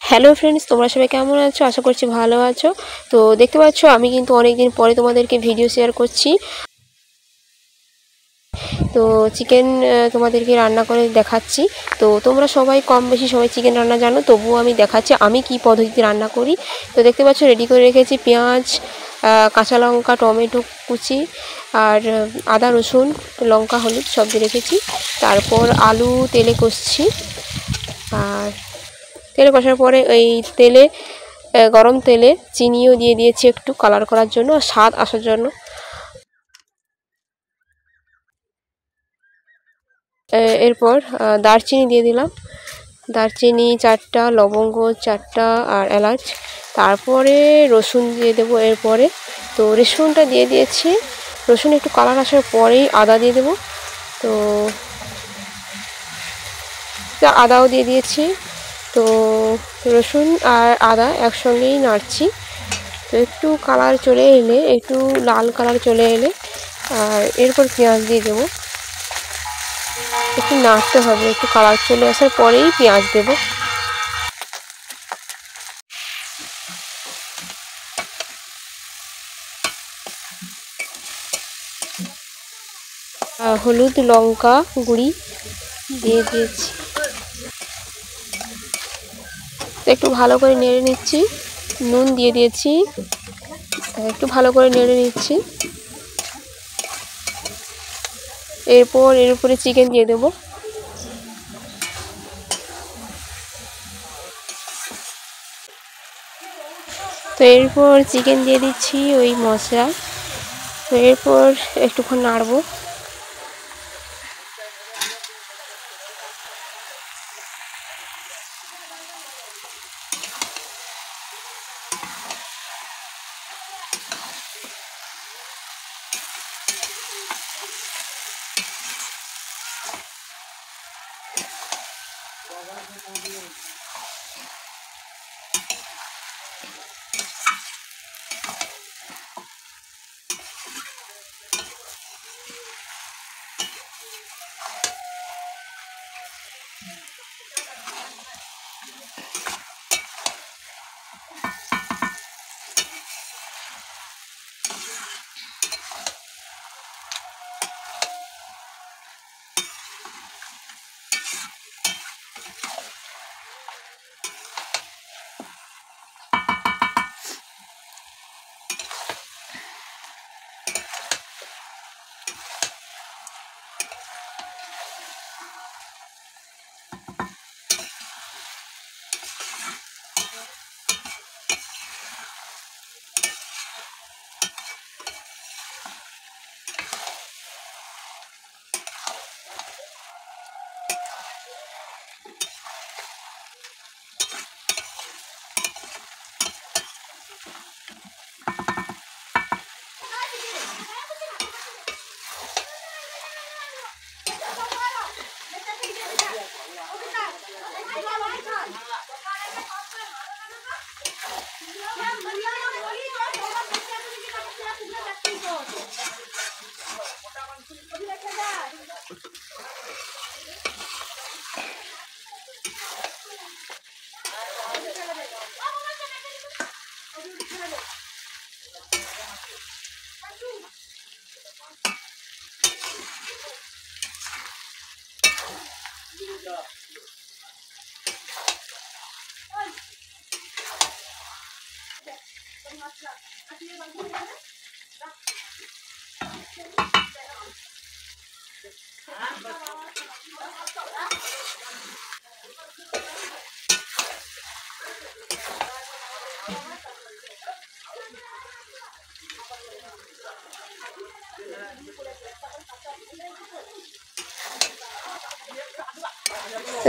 Hello friends, তোমরা সবাই কেমন আছো? আশা করছি ভালো আছো। তো দেখতে পাচ্ছ আমি কিন্তু অনেক দিন পরে তোমাদেরকে ভিডিও শেয়ার করছি। তো চিকেন তোমাদেরকে রান্না করে দেখাচ্ছি। তো তোমরা সবাই কম বেশি সবাই চিকেন রান্না জানো, তবুও আমি দেখাচ্ছি আমি কি পদ্ধতিতে রান্না করি। তো দেখতে পাচ্ছ রেডি করে রেখেছি পেঁয়াজ, কাঁচা লঙ্কা, টমেটো কুচি আর আদা রসুন লঙ্কা হলুদ সব দিয়ে রেখেছি। তারপর আলু তেলে কষছি। আর তেলে কষার পরে এই তেলে গরম তেলে চিনিও দিয়ে দিয়েছি একটু কালার করার জন্য, স্বাদ আসার জন্য। এরপর দারচিনি দিয়ে দিলাম, দারচিনি 4টা, লবঙ্গ 4টা আর এলাচ। তারপরে রসুন দিয়ে দেবো এরপরে। তো রসুনটা দিয়ে দিয়েছি, রসুন একটু কালার আসার পরেই আদা দিয়ে দেবো। তো আদাও দিয়ে দিয়েছি। তো রসুন আর আদা একসঙ্গেই নাড়ছি। তো একটু কালার চলে এলে, একটু লাল কালার চলে এলে আর এরপর পেঁয়াজ দিয়ে দেবো। একটু নাড়তে হবে, একটু কালার চলে আসার পরেই পেঁয়াজ দেবো। হলুদ লঙ্কা গুঁড়ি দিয়ে দিয়েছি। তো একটু ভালো করে নেড়ে নিচ্ছি, নুন দিয়ে দিয়েছি, একটু ভালো করে নেড়ে নিচ্ছি। এরপর এর উপরে চিকেন দিয়ে দেবো। তো এরপর চিকেন দিয়ে দিচ্ছি ওই মশলা। তো এরপর একটুক্ষণ নাড়বো।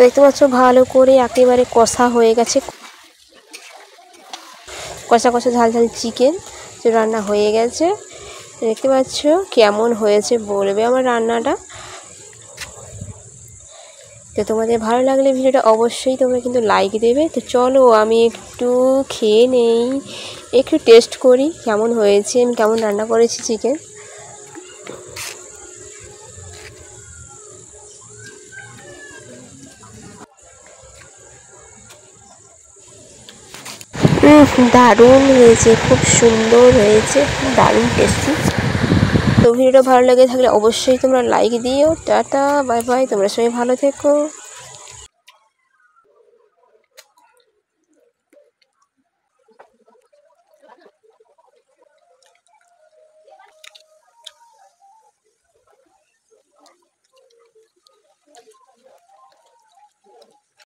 দেখতে পাচ্ছ ভালো করে একেবারে কষা হয়ে গেছে, কষা কষা ঝাল ঝাল চিকেন রান্না হয়ে গেছে। দেখতে পাচ্ছ কেমন হয়েছে বলবে আমার রান্নাটা। তো তোমাদের ভালো লাগলে ভিডিওটা অবশ্যই তোমরা কিন্তু লাইক দেবে। তো চলো আমি একটু খেয়ে নেই, একটু টেস্ট করি কেমন হয়েছে, আমি কেমন রান্না করেছি চিকেন। দারুণ হয়েছে, খুব সুন্দর হয়েছে, দারুণ টেস্টি। তো ভিডিওটা ভালো লেগে থাকলে অবশ্যই তোমরা লাইক দিও। টাটা বাই বাই, তোমরা সবাই ভালো থেকো।